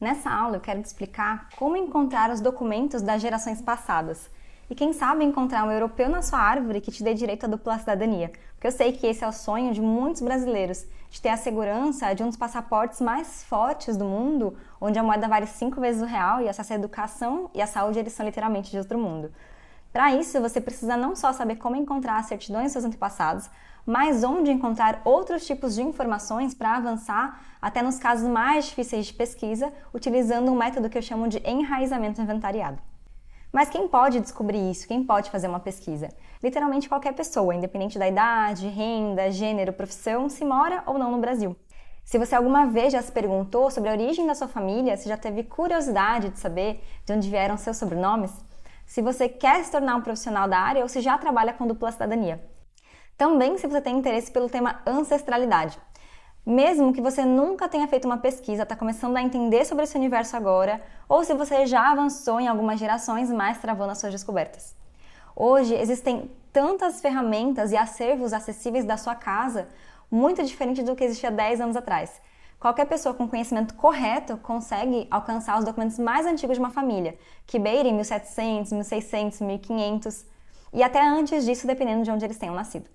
Nessa aula eu quero te explicar como encontrar os documentos das gerações passadas e quem sabe encontrar um europeu na sua árvore que te dê direito à dupla cidadania, porque eu sei que esse é o sonho de muitos brasileiros, de ter a segurança de um dos passaportes mais fortes do mundo, onde a moeda vale 5 vezes o real e acesso à educação e à saúde eles são literalmente de outro mundo. Para isso, você precisa não só saber como encontrar as certidões dos seus antepassados, mas onde encontrar outros tipos de informações para avançar até nos casos mais difíceis de pesquisa, utilizando um método que eu chamo de enraizamento inventariado. Mas quem pode descobrir isso? Quem pode fazer uma pesquisa? Literalmente qualquer pessoa, independente da idade, renda, gênero, profissão, se mora ou não no Brasil. Se você alguma vez já se perguntou sobre a origem da sua família, se já teve curiosidade de saber de onde vieram seus sobrenomes, se você quer se tornar um profissional da área ou se já trabalha com dupla cidadania. Também se você tem interesse pelo tema ancestralidade. Mesmo que você nunca tenha feito uma pesquisa, está começando a entender sobre esse universo agora, ou se você já avançou em algumas gerações, mas travou nas suas descobertas. Hoje existem tantas ferramentas e acervos acessíveis da sua casa, muito diferente do que existia 10 anos atrás. Qualquer pessoa com conhecimento correto consegue alcançar os documentos mais antigos de uma família, que beirem 1700, 1600, 1500 e até antes disso, dependendo de onde eles tenham nascido.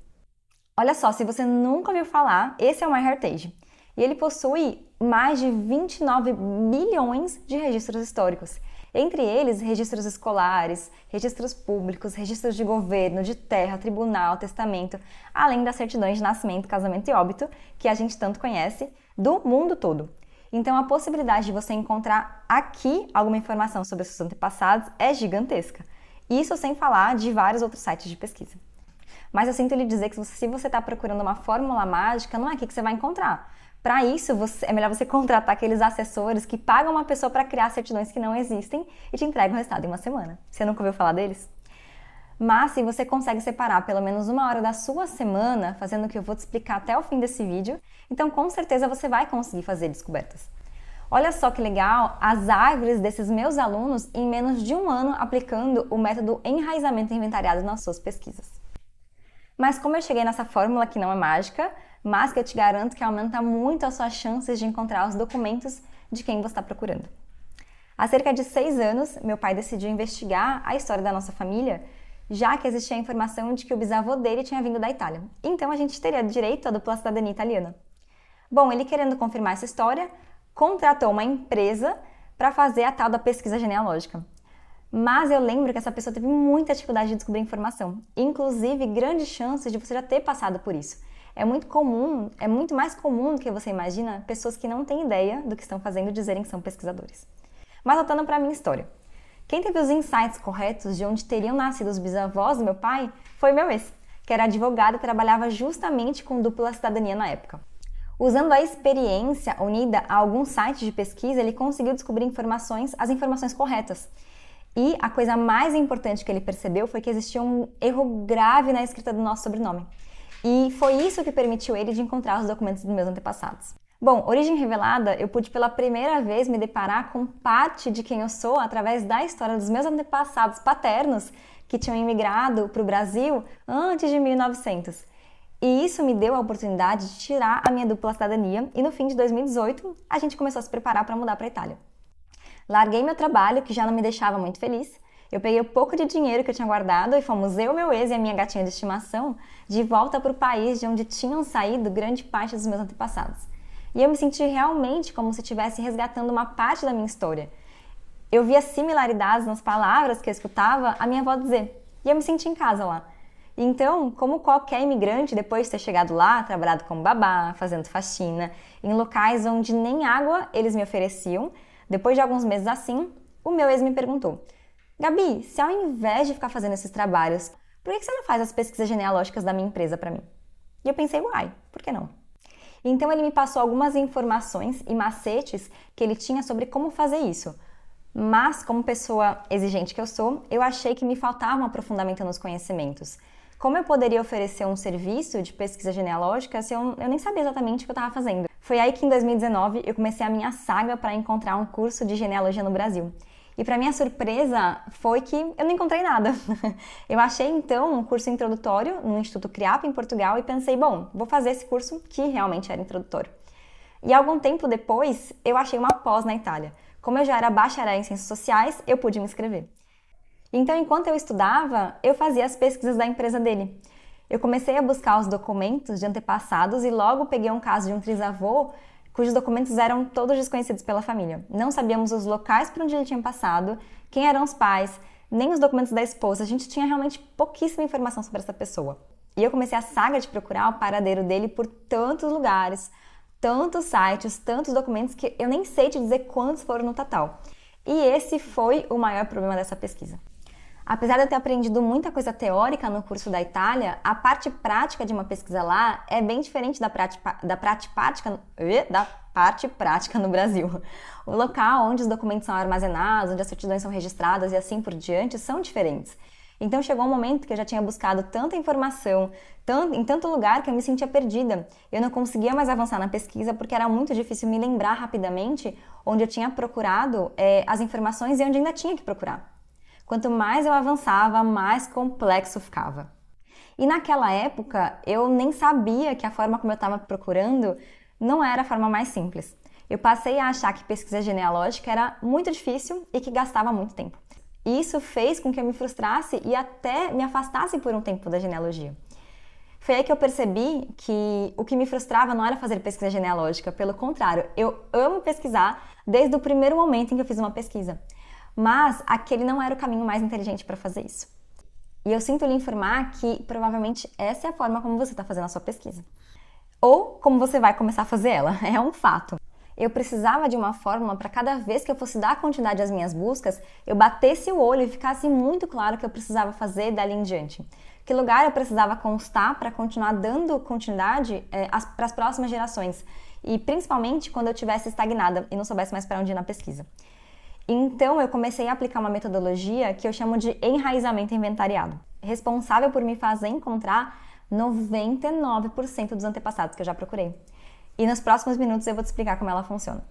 Olha só, se você nunca ouviu falar, esse é o MyHeritage e ele possui mais de 29 milhões de registros históricos. Entre eles, registros escolares, registros públicos, registros de governo, de terra, tribunal, testamento, além das certidões de nascimento, casamento e óbito, que a gente tanto conhece, do mundo todo. Então a possibilidade de você encontrar aqui alguma informação sobre os seus antepassados é gigantesca. Isso sem falar de vários outros sites de pesquisa. Mas eu sinto lhe dizer que se você está procurando uma fórmula mágica, não é aqui que você vai encontrar. Para isso, é melhor você contratar aqueles assessores que pagam uma pessoa para criar certidões que não existem e te entregam o resultado em uma semana. Você nunca ouviu falar deles? Mas se você consegue separar pelo menos uma hora da sua semana, fazendo o que eu vou te explicar até o fim desse vídeo, então com certeza você vai conseguir fazer descobertas. Olha só que legal as árvores desses meus alunos em menos de um ano aplicando o método enraizamento inventariado nas suas pesquisas. Mas como eu cheguei nessa fórmula que não é mágica, mas que eu te garanto que aumenta muito as suas chances de encontrar os documentos de quem você está procurando. Há cerca de 6 anos, meu pai decidiu investigar a história da nossa família, já que existia a informação de que o bisavô dele tinha vindo da Itália. Então a gente teria direito à dupla cidadania italiana. Bom, ele querendo confirmar essa história, contratou uma empresa para fazer a tal da pesquisa genealógica. Mas eu lembro que essa pessoa teve muita dificuldade de descobrir informação, inclusive grandes chances de você já ter passado por isso. É muito mais comum do que você imagina, pessoas que não têm ideia do que estão fazendo dizerem que são pesquisadores. Mas voltando para a minha história. Quem teve os insights corretos de onde teriam nascido os bisavós do meu pai foi meu ex, que era advogado e trabalhava justamente com dupla cidadania na época. Usando a experiência unida a alguns sites de pesquisa, ele conseguiu descobrir as informações corretas. E a coisa mais importante que ele percebeu foi que existia um erro grave na escrita do nosso sobrenome. E foi isso que permitiu ele de encontrar os documentos dos meus antepassados. Bom, origem revelada, eu pude pela primeira vez me deparar com parte de quem eu sou através da história dos meus antepassados paternos que tinham imigrado para o Brasil antes de 1900. E isso me deu a oportunidade de tirar a minha dupla cidadania e no fim de 2018 a gente começou a se preparar para mudar para a Itália. Larguei meu trabalho, que já não me deixava muito feliz. Eu peguei o pouco de dinheiro que eu tinha guardado e fomos eu, meu ex e a minha gatinha de estimação de volta para o país de onde tinham saído grande parte dos meus antepassados. E eu me senti realmente como se estivesse resgatando uma parte da minha história. Eu via similaridades nas palavras que eu escutava a minha avó dizer, e eu me senti em casa lá. Então, como qualquer imigrante, depois de ter chegado lá, trabalhado como babá, fazendo faxina, em locais onde nem água eles me ofereciam, depois de alguns meses assim, o meu ex me perguntou, Gabi, se ao invés de ficar fazendo esses trabalhos, por que você não faz as pesquisas genealógicas da minha empresa para mim? E eu pensei, uai, por que não? Então ele me passou algumas informações e macetes que ele tinha sobre como fazer isso. Mas, como pessoa exigente que eu sou, eu achei que me faltava um aprofundamento nos conhecimentos. Como eu poderia oferecer um serviço de pesquisa genealógica se eu nem sabia exatamente o que eu estava fazendo? Foi aí que em 2019 eu comecei a minha saga para encontrar um curso de genealogia no Brasil. E para minha surpresa foi que eu não encontrei nada. Eu achei então um curso introdutório no Instituto CRIAP em Portugal e pensei, bom, vou fazer esse curso que realmente era introdutório. E algum tempo depois, eu achei uma pós na Itália. Como eu já era bacharel em ciências sociais, eu pude me inscrever. Então, enquanto eu estudava, eu fazia as pesquisas da empresa dele. Eu comecei a buscar os documentos de antepassados e logo peguei um caso de um trisavô cujos documentos eram todos desconhecidos pela família. Não sabíamos os locais por onde ele tinha passado, quem eram os pais, nem os documentos da esposa. A gente tinha realmente pouquíssima informação sobre essa pessoa. E eu comecei a saga de procurar o paradeiro dele por tantos lugares, tantos sites, tantos documentos que eu nem sei te dizer quantos foram no total. E esse foi o maior problema dessa pesquisa. Apesar de eu ter aprendido muita coisa teórica no curso da Itália, a parte prática de uma pesquisa lá é bem diferente da parte prática no Brasil. O local onde os documentos são armazenados, onde as certidões são registradas e assim por diante são diferentes. Então chegou um momento que eu já tinha buscado tanta informação, em tanto lugar que eu me sentia perdida. Eu não conseguia mais avançar na pesquisa porque era muito difícil me lembrar rapidamente onde eu tinha procurado as informações e onde ainda tinha que procurar. Quanto mais eu avançava, mais complexo ficava. E naquela época, eu nem sabia que a forma como eu estava procurando não era a forma mais simples. Eu passei a achar que pesquisa genealógica era muito difícil e que gastava muito tempo. E isso fez com que eu me frustrasse e até me afastasse por um tempo da genealogia. Foi aí que eu percebi que o que me frustrava não era fazer pesquisa genealógica, pelo contrário, eu amo pesquisar desde o primeiro momento em que eu fiz uma pesquisa. Mas aquele não era o caminho mais inteligente para fazer isso. E eu sinto lhe informar que provavelmente essa é a forma como você está fazendo a sua pesquisa. Ou como você vai começar a fazer ela, é um fato. Eu precisava de uma fórmula para cada vez que eu fosse dar continuidade às minhas buscas, eu batesse o olho e ficasse muito claro o que eu precisava fazer dali em diante. Que lugar eu precisava constar para continuar dando continuidade para as próximas gerações. E principalmente quando eu estivesse estagnada e não soubesse mais para onde ir na pesquisa. Então, eu comecei a aplicar uma metodologia que eu chamo de enraizamento inventariado, responsável por me fazer encontrar 99% dos antepassados que eu já procurei. E nos próximos minutos eu vou te explicar como ela funciona.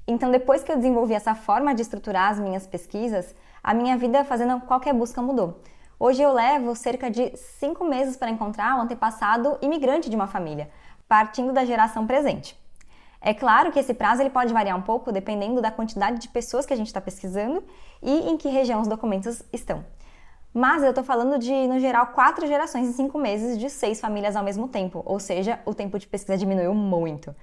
Então, depois que eu desenvolvi essa forma de estruturar as minhas pesquisas, a minha vida fazendo qualquer busca mudou. Hoje eu levo cerca de 5 meses para encontrar o antepassado imigrante de uma família, partindo da geração presente. É claro que esse prazo ele pode variar um pouco dependendo da quantidade de pessoas que a gente está pesquisando e em que região os documentos estão. Mas eu estou falando de, no geral, 4 gerações em 5 meses de 6 famílias ao mesmo tempo, ou seja, o tempo de pesquisa diminuiu muito.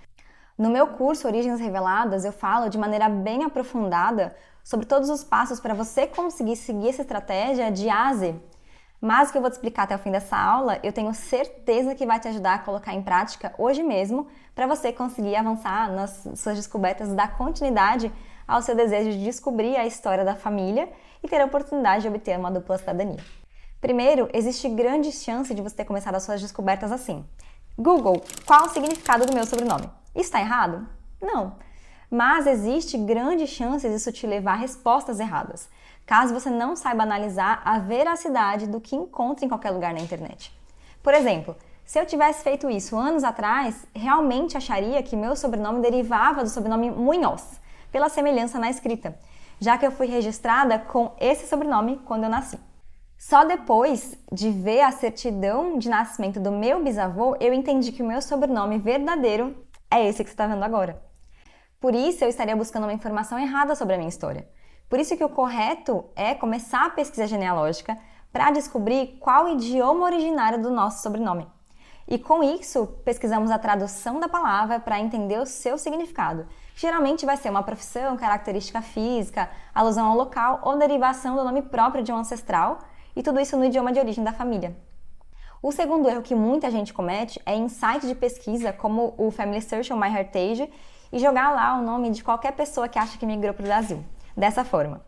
No meu curso Origens Reveladas, eu falo de maneira bem aprofundada sobre todos os passos para você conseguir seguir essa estratégia de A a Z. Mas o que eu vou te explicar até o fim dessa aula, eu tenho certeza que vai te ajudar a colocar em prática hoje mesmo para você conseguir avançar nas suas descobertas, dar continuidade ao seu desejo de descobrir a história da família e ter a oportunidade de obter uma dupla cidadania. Primeiro, existe grande chance de você ter começado as suas descobertas assim. Google, qual o significado do meu sobrenome? Isso está errado? Não. Mas existe grande chance disso te levar a respostas erradas, caso você não saiba analisar a veracidade do que encontra em qualquer lugar na internet. Por exemplo, se eu tivesse feito isso anos atrás, realmente acharia que meu sobrenome derivava do sobrenome Munhoz, pela semelhança na escrita, já que eu fui registrada com esse sobrenome quando eu nasci. Só depois de ver a certidão de nascimento do meu bisavô, eu entendi que o meu sobrenome verdadeiro é esse que você está vendo agora. Por isso, eu estaria buscando uma informação errada sobre a minha história. Por isso que o correto é começar a pesquisa genealógica para descobrir qual o idioma originário do nosso sobrenome. E com isso, pesquisamos a tradução da palavra para entender o seu significado. Geralmente vai ser uma profissão, característica física, alusão ao local ou derivação do nome próprio de um ancestral, e tudo isso no idioma de origem da família. O segundo erro que muita gente comete é em sites de pesquisa como o Family Search ou MyHeritage e jogar lá o nome de qualquer pessoa que acha que migrou para o Brasil. Dessa forma.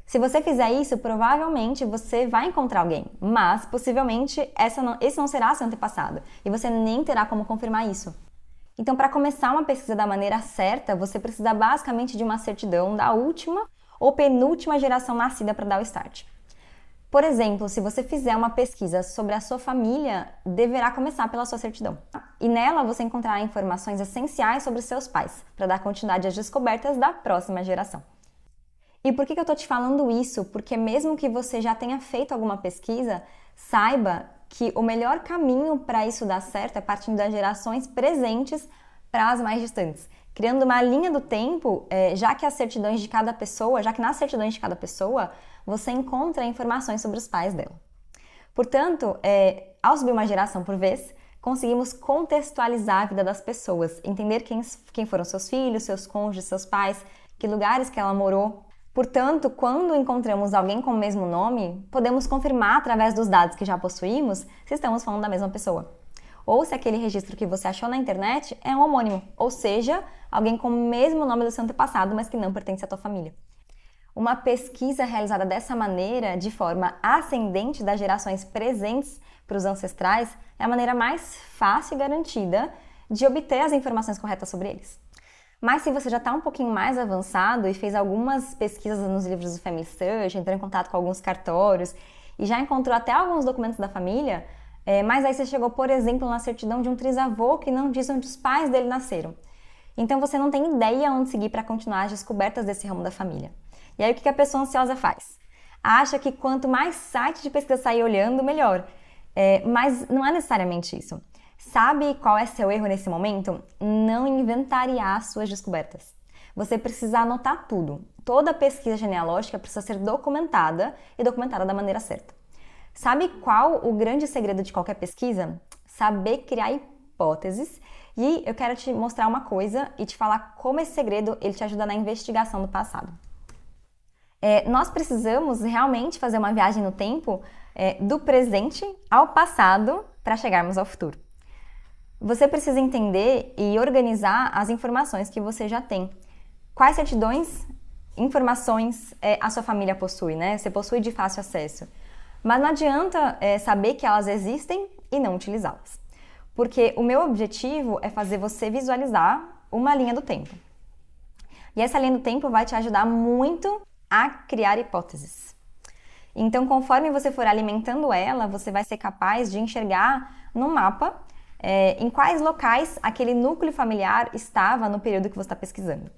Se você fizer isso, provavelmente você vai encontrar alguém, mas possivelmente esse não será seu antepassado e você nem terá como confirmar isso. Então, para começar uma pesquisa da maneira certa, você precisa basicamente de uma certidão da última ou penúltima geração nascida para dar o start. Por exemplo, se você fizer uma pesquisa sobre a sua família, deverá começar pela sua certidão. E nela você encontrará informações essenciais sobre seus pais, para dar continuidade às descobertas da próxima geração. E por que eu estou te falando isso? Porque mesmo que você já tenha feito alguma pesquisa, saiba que o melhor caminho para isso dar certo é partindo das gerações presentes para as mais distantes, criando uma linha do tempo, já que nas certidões de cada pessoa, você encontra informações sobre os pais dela. Portanto, ao subir uma geração por vez, conseguimos contextualizar a vida das pessoas, entender quem foram seus filhos, seus cônjuges, seus pais, que lugares que ela morou. Portanto, quando encontramos alguém com o mesmo nome, podemos confirmar através dos dados que já possuímos se estamos falando da mesma pessoa. Ou se aquele registro que você achou na internet é um homônimo, ou seja, alguém com o mesmo nome do seu antepassado, mas que não pertence à tua família. Uma pesquisa realizada dessa maneira, de forma ascendente das gerações presentes para os ancestrais, é a maneira mais fácil e garantida de obter as informações corretas sobre eles. Mas se você já está um pouquinho mais avançado e fez algumas pesquisas nos livros do Family Search, entrou em contato com alguns cartórios e já encontrou até alguns documentos da família, mas aí você chegou, por exemplo, na certidão de um trisavô que não diz onde os pais dele nasceram. Então você não tem ideia onde seguir para continuar as descobertas desse ramo da família. E aí o que a pessoa ansiosa faz? Acha que quanto mais site de pesquisa sair olhando, melhor. Mas não é necessariamente isso. Sabe qual é seu erro nesse momento? Não inventariar suas descobertas. Você precisa anotar tudo. Toda pesquisa genealógica precisa ser documentada e documentada da maneira certa. Sabe qual o grande segredo de qualquer pesquisa? Saber criar hipóteses. E eu quero te mostrar uma coisa e te falar como esse segredo ele te ajuda na investigação do passado. Nós precisamos realmente fazer uma viagem no tempo do presente ao passado para chegarmos ao futuro. Você precisa entender e organizar as informações que você já tem. Quais certidões, informações a sua família possui, né? Você possui de fácil acesso. Mas não adianta saber que elas existem e não utilizá-las. Porque o meu objetivo é fazer você visualizar uma linha do tempo. E essa linha do tempo vai te ajudar muito a criar hipóteses. Então, conforme você for alimentando ela, você vai ser capaz de enxergar no mapa em quais locais aquele núcleo familiar estava no período que você está pesquisando.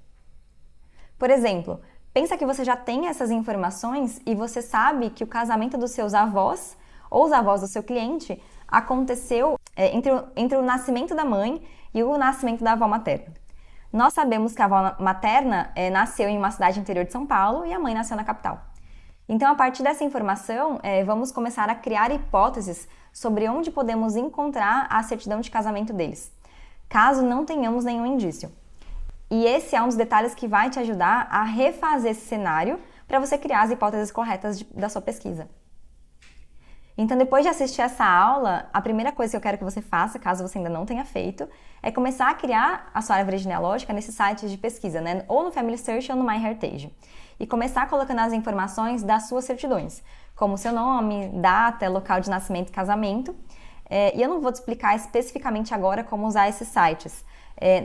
Por exemplo, pensa que você já tem essas informações e você sabe que o casamento dos seus avós ou os avós do seu cliente aconteceu entre o nascimento da mãe e o nascimento da avó materna. Nós sabemos que a avó materna nasceu em uma cidade interior de São Paulo e a mãe nasceu na capital. Então, a partir dessa informação, vamos começar a criar hipóteses sobre onde podemos encontrar a certidão de casamento deles, caso não tenhamos nenhum indício. E esse é um dos detalhes que vai te ajudar a refazer esse cenário para você criar as hipóteses corretas da sua pesquisa. Então, depois de assistir essa aula, a primeira coisa que eu quero que você faça, caso você ainda não tenha feito, é começar a criar a sua árvore genealógica nesses sites de pesquisa, né? Ou no Family Search ou no MyHeritage. E começar colocando as informações das suas certidões, como seu nome, data, local de nascimento e casamento. E eu não vou te explicar especificamente agora como usar esses sites,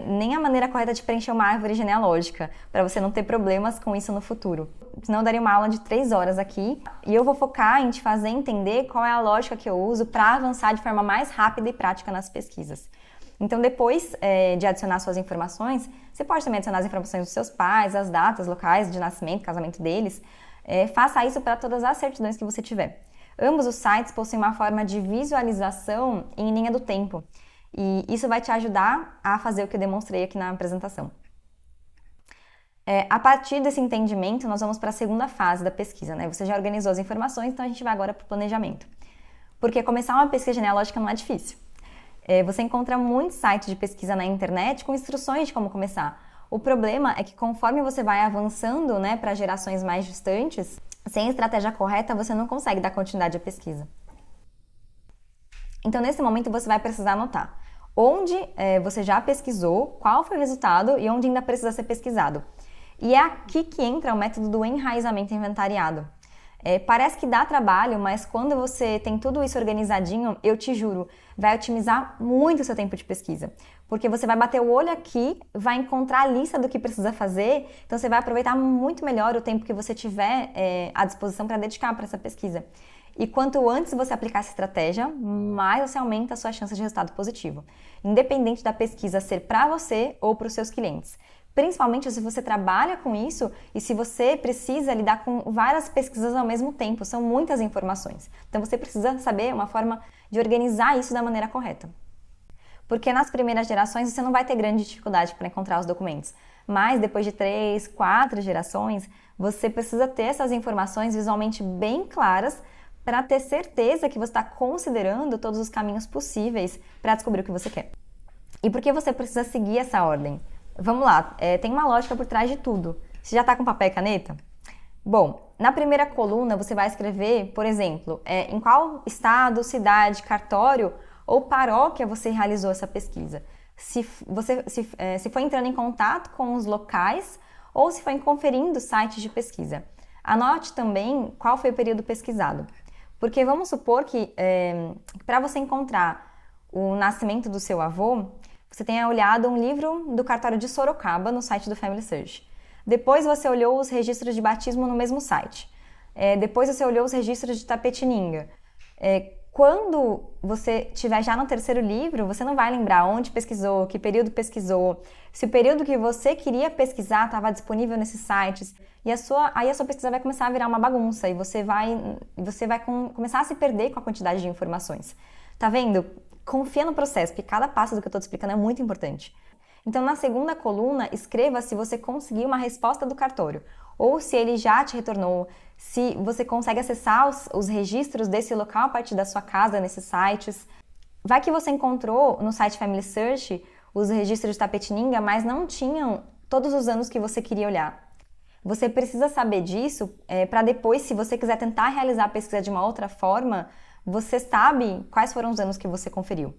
nem a maneira correta de preencher uma árvore genealógica, para você não ter problemas com isso no futuro. Senão eu daria uma aula de 3 horas aqui, e eu vou focar em te fazer entender qual é a lógica que eu uso para avançar de forma mais rápida e prática nas pesquisas. Então, depois de adicionar suas informações, você pode também adicionar as informações dos seus pais, as datas, locais de nascimento, casamento deles. Faça isso para todas as certidões que você tiver. Ambos os sites possuem uma forma de visualização em linha do tempo. E isso vai te ajudar a fazer o que eu demonstrei aqui na apresentação. A partir desse entendimento, nós vamos para a segunda fase da pesquisa, né? Você já organizou as informações, então a gente vai agora para o planejamento. Porque começar uma pesquisa genealógica não é difícil. Você encontra muitos sites de pesquisa na internet com instruções de como começar. O problema é que conforme você vai avançando, né, para gerações mais distantes, sem a estratégia correta, você não consegue dar continuidade à pesquisa. Então, nesse momento, você vai precisar anotar onde você já pesquisou, qual foi o resultado e onde ainda precisa ser pesquisado. E é aqui que entra o método do enraizamento inventariado. Parece que dá trabalho, mas quando você tem tudo isso organizadinho, eu te juro, vai otimizar muito o seu tempo de pesquisa. Porque você vai bater o olho aqui, vai encontrar a lista do que precisa fazer, então você vai aproveitar muito melhor o tempo que você tiver à disposição para dedicar para essa pesquisa. E quanto antes você aplicar essa estratégia, mais você aumenta a sua chance de resultado positivo, independente da pesquisa ser para você ou para os seus clientes. Principalmente se você trabalha com isso e se você precisa lidar com várias pesquisas ao mesmo tempo, são muitas informações. Então você precisa saber uma forma de organizar isso da maneira correta. Porque nas primeiras gerações você não vai ter grande dificuldade para encontrar os documentos. Mas depois de 3, 4 gerações, você precisa ter essas informações visualmente bem claras para ter certeza que você está considerando todos os caminhos possíveis para descobrir o que você quer. E por que você precisa seguir essa ordem? Vamos lá, tem uma lógica por trás de tudo. Você já está com papel e caneta? Bom, na primeira coluna você vai escrever, por exemplo, em qual estado, cidade, cartório ou paróquia você realizou essa pesquisa. Se foi entrando em contato com os locais ou se foi conferindo sites de pesquisa. Anote também qual foi o período pesquisado. Porque vamos supor que para você encontrar o nascimento do seu avô, você tenha olhado um livro do cartório de Sorocaba no site do Family Search. Depois você olhou os registros de batismo no mesmo site. Depois você olhou os registros de Tapetininga. Quando você estiver já no terceiro livro, você não vai lembrar onde pesquisou, que período pesquisou, se o período que você queria pesquisar estava disponível nesses sites. E aí a sua pesquisa vai começar a virar uma bagunça e você vai começar a se perder com a quantidade de informações. Tá vendo? Confia no processo, porque cada passo do que eu estou te explicando é muito importante. Então, na segunda coluna, escreva se você conseguiu uma resposta do cartório, ou se ele já te retornou, se você consegue acessar os registros desse local a partir da sua casa, nesses sites. Vai que você encontrou no site Family Search os registros de Tapetininga, mas não tinham todos os anos que você queria olhar. Você precisa saber disso para depois, se você quiser tentar realizar a pesquisa de uma outra forma, você sabe quais foram os anos que você conferiu.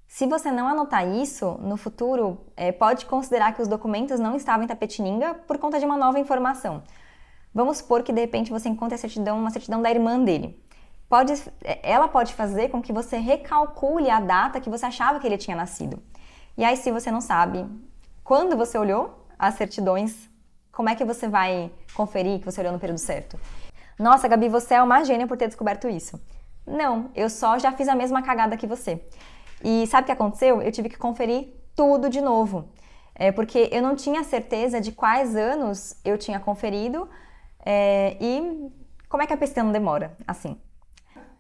Se você não anotar isso, no futuro, pode considerar que os documentos não estavam em Tapetininga por conta de uma nova informação. Vamos supor que, de repente, você encontre uma certidão da irmã dele. Ela pode fazer com que você recalcule a data que você achava que ele tinha nascido. E aí, se você não sabe quando você olhou as certidões, como é que você vai conferir que você olhou no período certo? Nossa, Gabi, você é uma gênia por ter descoberto isso. Não, eu só já fiz a mesma cagada que você. E sabe o que aconteceu? Eu tive que conferir tudo de novo. Porque eu não tinha certeza de quais anos eu tinha conferido e como é que a pesquisa não demora, assim.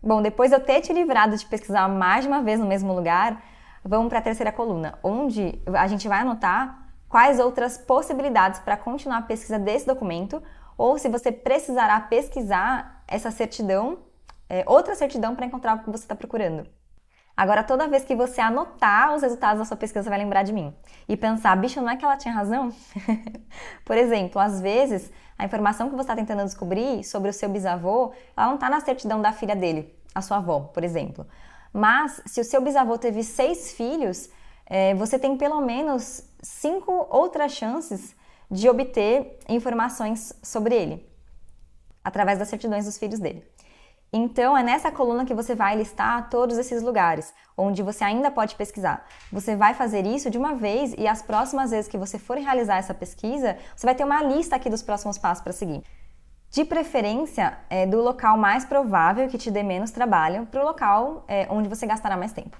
Bom, depois de eu ter te livrado de pesquisar mais de uma vez no mesmo lugar, vamos para a terceira coluna, onde a gente vai anotar quais outras possibilidades para continuar a pesquisa desse documento, ou se você precisará pesquisar essa certidão, outra certidão para encontrar o que você está procurando. Agora, toda vez que você anotar os resultados da sua pesquisa, você vai lembrar de mim. E pensar, bicho, não é que ela tinha razão? Por exemplo, às vezes, a informação que você está tentando descobrir sobre o seu bisavô, ela não está na certidão da filha dele, a sua avó, por exemplo. Mas, se o seu bisavô teve 6 filhos, você tem pelo menos 5 outras chances de obter informações sobre ele, através das certidões dos filhos dele. Então, é nessa coluna que você vai listar todos esses lugares, onde você ainda pode pesquisar. Você vai fazer isso de uma vez e as próximas vezes que você for realizar essa pesquisa, você vai ter uma lista aqui dos próximos passos para seguir. De preferência, do local mais provável que te dê menos trabalho para o local onde você gastará mais tempo.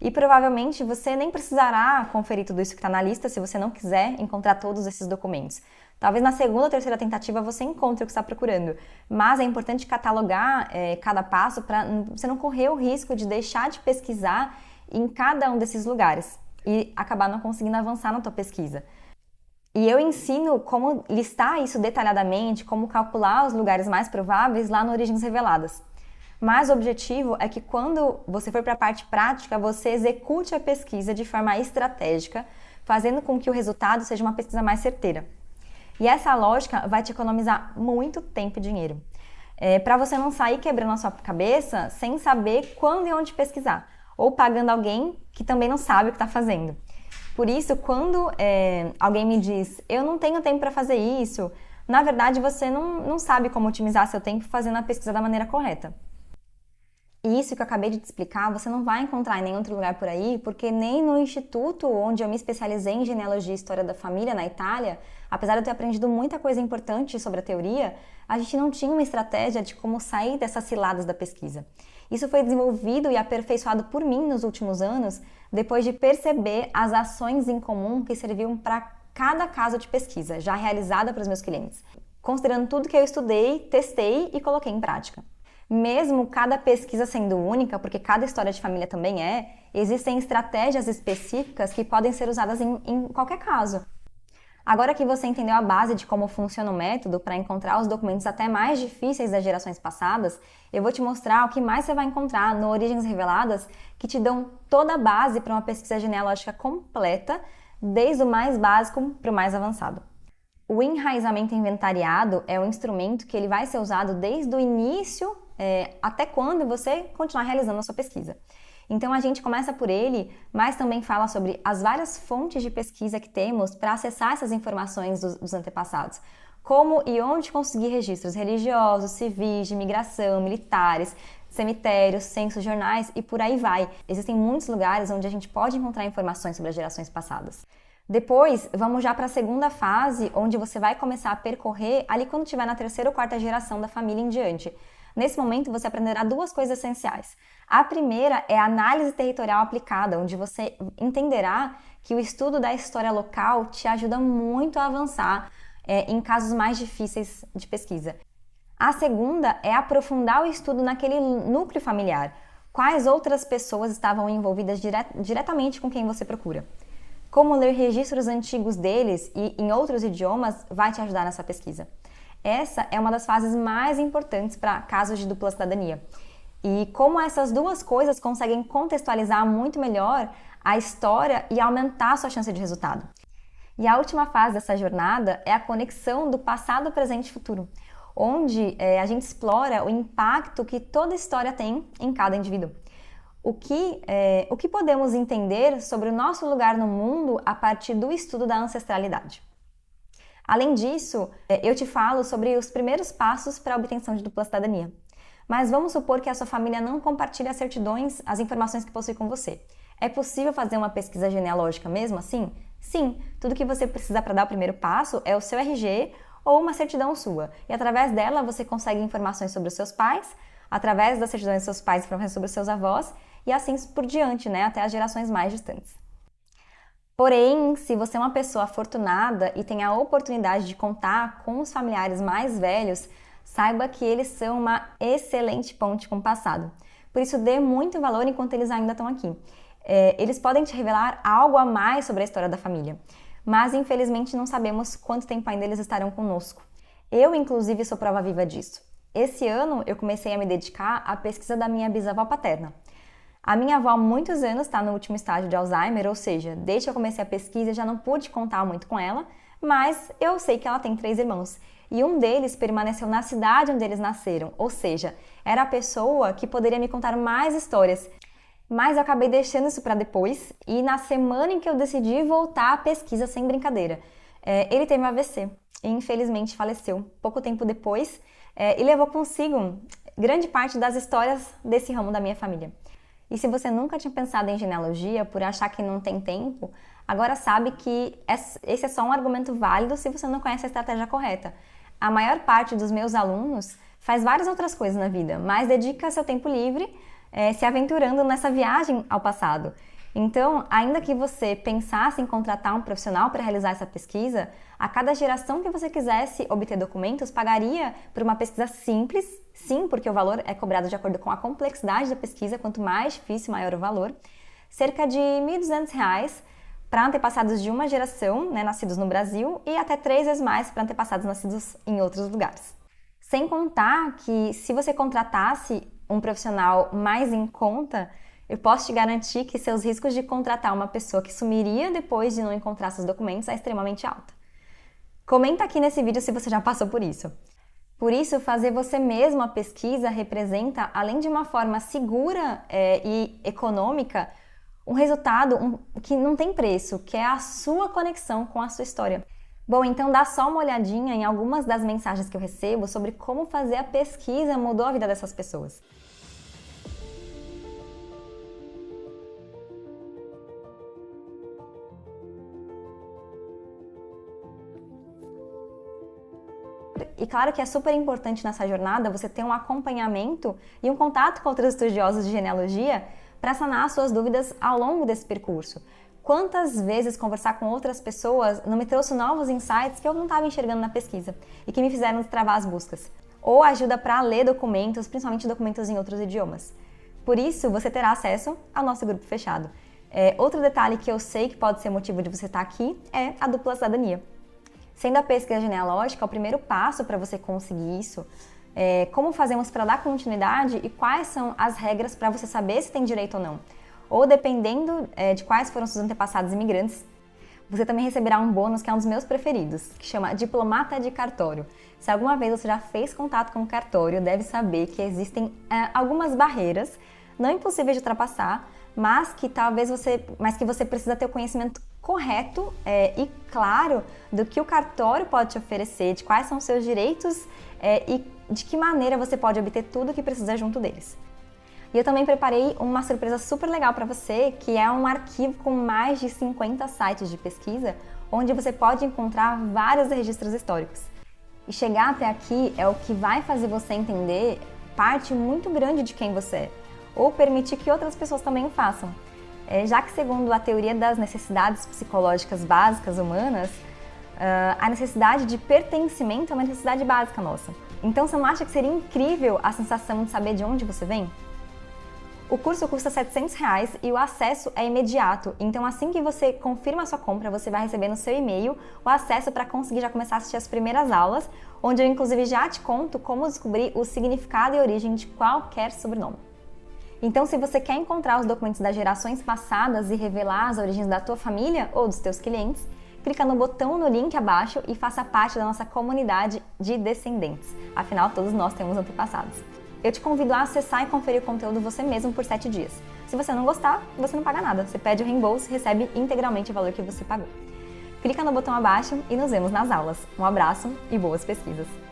E provavelmente você nem precisará conferir tudo isso que está na lista se você não quiser encontrar todos esses documentos. Talvez na segunda ou terceira tentativa você encontre o que está procurando, mas é importante catalogar cada passo para você não correr o risco de deixar de pesquisar em cada um desses lugares e acabar não conseguindo avançar na tua pesquisa. E eu ensino como listar isso detalhadamente, como calcular os lugares mais prováveis lá no Origens Reveladas. Mas o objetivo é que quando você for para a parte prática, você execute a pesquisa de forma estratégica, fazendo com que o resultado seja uma pesquisa mais certeira. E essa lógica vai te economizar muito tempo e dinheiro. Para você não sair quebrando a sua cabeça sem saber quando e onde pesquisar, ou pagando alguém que também não sabe o que está fazendo. Por isso, quando alguém me diz, eu não tenho tempo para fazer isso, na verdade você não sabe como otimizar seu tempo fazendo a pesquisa da maneira correta. E isso que eu acabei de te explicar, você não vai encontrar em nenhum outro lugar por aí, porque nem no instituto onde eu me especializei em genealogia e história da família, na Itália, apesar de eu ter aprendido muita coisa importante sobre a teoria, a gente não tinha uma estratégia de como sair dessas ciladas da pesquisa. Isso foi desenvolvido e aperfeiçoado por mim nos últimos anos, depois de perceber as ações em comum que serviam para cada caso de pesquisa, já realizada para os meus clientes, considerando tudo que eu estudei, testei e coloquei em prática. Mesmo cada pesquisa sendo única, porque cada história de família também existem estratégias específicas que podem ser usadas em qualquer caso. Agora que você entendeu a base de como funciona o método para encontrar os documentos até mais difíceis das gerações passadas, eu vou te mostrar o que mais você vai encontrar no Origens Reveladas que te dão toda a base para uma pesquisa genealógica completa, desde o mais básico para o mais avançado. O enraizamento inventariado é um instrumento que ele vai ser usado desde o início até quando você continuar realizando a sua pesquisa. Então a gente começa por ele, mas também fala sobre as várias fontes de pesquisa que temos para acessar essas informações dos antepassados. Como e onde conseguir registros religiosos, civis, de imigração, militares, cemitérios, censos, jornais e por aí vai. Existem muitos lugares onde a gente pode encontrar informações sobre as gerações passadas. Depois, vamos já para a segunda fase, onde você vai começar a percorrer ali quando estiver na terceira ou quarta geração da família em diante. Nesse momento, você aprenderá duas coisas essenciais. A primeira é a análise territorial aplicada, onde você entenderá que o estudo da história local te ajuda muito a avançar em casos mais difíceis de pesquisa. A segunda é aprofundar o estudo naquele núcleo familiar. Quais outras pessoas estavam envolvidas diretamente com quem você procura? Como ler registros antigos deles e em outros idiomas vai te ajudar nessa pesquisa. Essa é uma das fases mais importantes para casos de dupla cidadania. E como essas duas coisas conseguem contextualizar muito melhor a história e aumentar a sua chance de resultado. E a última fase dessa jornada é a conexão do passado, presente e futuro, onde a gente explora o impacto que toda história tem em cada indivíduo. O que podemos entender sobre o nosso lugar no mundo a partir do estudo da ancestralidade. Além disso, eu te falo sobre os primeiros passos para a obtenção de dupla cidadania. Mas vamos supor que a sua família não compartilhe as certidões, as informações que possui com você. É possível fazer uma pesquisa genealógica mesmo assim? Sim, tudo que você precisa para dar o primeiro passo é o seu RG ou uma certidão sua. E através dela você consegue informações sobre os seus pais, através das certidões dos seus pais, informações sobre os seus avós e assim por diante, até as gerações mais distantes. Porém, se você é uma pessoa afortunada e tem a oportunidade de contar com os familiares mais velhos, saiba que eles são uma excelente ponte com o passado. Por isso, dê muito valor enquanto eles ainda estão aqui. Eles podem te revelar algo a mais sobre a história da família, mas infelizmente não sabemos quanto tempo ainda eles estarão conosco. Eu, inclusive, sou prova viva disso. Esse ano, eu comecei a me dedicar à pesquisa da minha bisavó paterna. A minha avó há muitos anos está no último estágio de Alzheimer, ou seja, desde que eu comecei a pesquisa eu já não pude contar muito com ela, mas eu sei que ela tem 3 irmãos. E um deles permaneceu na cidade onde eles nasceram, ou seja, era a pessoa que poderia me contar mais histórias. Mas eu acabei deixando isso para depois e na semana em que eu decidi voltar à pesquisa sem brincadeira, ele teve um AVC e infelizmente faleceu pouco tempo depois e levou consigo grande parte das histórias desse ramo da minha família. E se você nunca tinha pensado em genealogia por achar que não tem tempo, agora sabe que esse é só um argumento válido se você não conhece a estratégia correta. A maior parte dos meus alunos faz várias outras coisas na vida, mas dedica seu tempo livre se aventurando nessa viagem ao passado. Então, ainda que você pensasse em contratar um profissional para realizar essa pesquisa, a cada geração que você quisesse obter documentos, pagaria por uma pesquisa simples, sim, porque o valor é cobrado de acordo com a complexidade da pesquisa, quanto mais difícil, maior o valor, cerca de R$ 1.200 para antepassados de uma geração, nascidos no Brasil, e até 3 vezes mais para antepassados nascidos em outros lugares. Sem contar que, se você contratasse um profissional mais em conta, eu posso te garantir que seus riscos de contratar uma pessoa que sumiria depois de não encontrar seus documentos é extremamente alta. Comenta aqui nesse vídeo se você já passou por isso. Por isso, fazer você mesmo a pesquisa representa, além de uma forma segura e econômica, um resultado que não tem preço, que é a sua conexão com a sua história. Bom, então dá só uma olhadinha em algumas das mensagens que eu recebo sobre como fazer a pesquisa mudou a vida dessas pessoas. E claro que é super importante nessa jornada você ter um acompanhamento e um contato com outros estudiosos de genealogia para sanar suas dúvidas ao longo desse percurso. Quantas vezes conversar com outras pessoas não me trouxe novos insights que eu não estava enxergando na pesquisa e que me fizeram destravar as buscas? ou ajuda para ler documentos, principalmente documentos em outros idiomas. Por isso, você terá acesso ao nosso grupo fechado. Outro detalhe que eu sei que pode ser motivo de você estar aqui é a dupla cidadania. Sendo a pesquisa genealógica o primeiro passo para você conseguir isso, como fazemos para dar continuidade e quais são as regras para você saber se tem direito ou não. Ou dependendo de quais foram seus antepassados imigrantes, você também receberá um bônus que é um dos meus preferidos, que chama Diplomata de Cartório. Se alguma vez você já fez contato com o cartório, deve saber que existem algumas barreiras, não impossíveis de ultrapassar, mas que você precisa ter o conhecimento correto e claro do que o cartório pode te oferecer, de quais são os seus direitos e de que maneira você pode obter tudo o que precisa junto deles. E eu também preparei uma surpresa super legal para você, que é um arquivo com mais de 50 sites de pesquisa, onde você pode encontrar vários registros históricos. E chegar até aqui é o que vai fazer você entender parte muito grande de quem você é, ou permitir que outras pessoas também o façam. Já que, segundo a teoria das necessidades psicológicas básicas humanas, a necessidade de pertencimento é uma necessidade básica nossa. Então, você não acha que seria incrível a sensação de saber de onde você vem? O curso custa R$700 e o acesso é imediato, então assim que você confirma a sua compra, você vai receber no seu e-mail o acesso para conseguir já começar a assistir as primeiras aulas, onde eu inclusive já te conto como descobrir o significado e origem de qualquer sobrenome. Então, se você quer encontrar os documentos das gerações passadas e revelar as origens da tua família ou dos teus clientes, clica no botão no link abaixo e faça parte da nossa comunidade de descendentes. Afinal, todos nós temos antepassados. Eu te convido a acessar e conferir o conteúdo você mesmo por 7 dias. Se você não gostar, você não paga nada. Você pede o reembolso e recebe integralmente o valor que você pagou. Clica no botão abaixo e nos vemos nas aulas. Um abraço e boas pesquisas!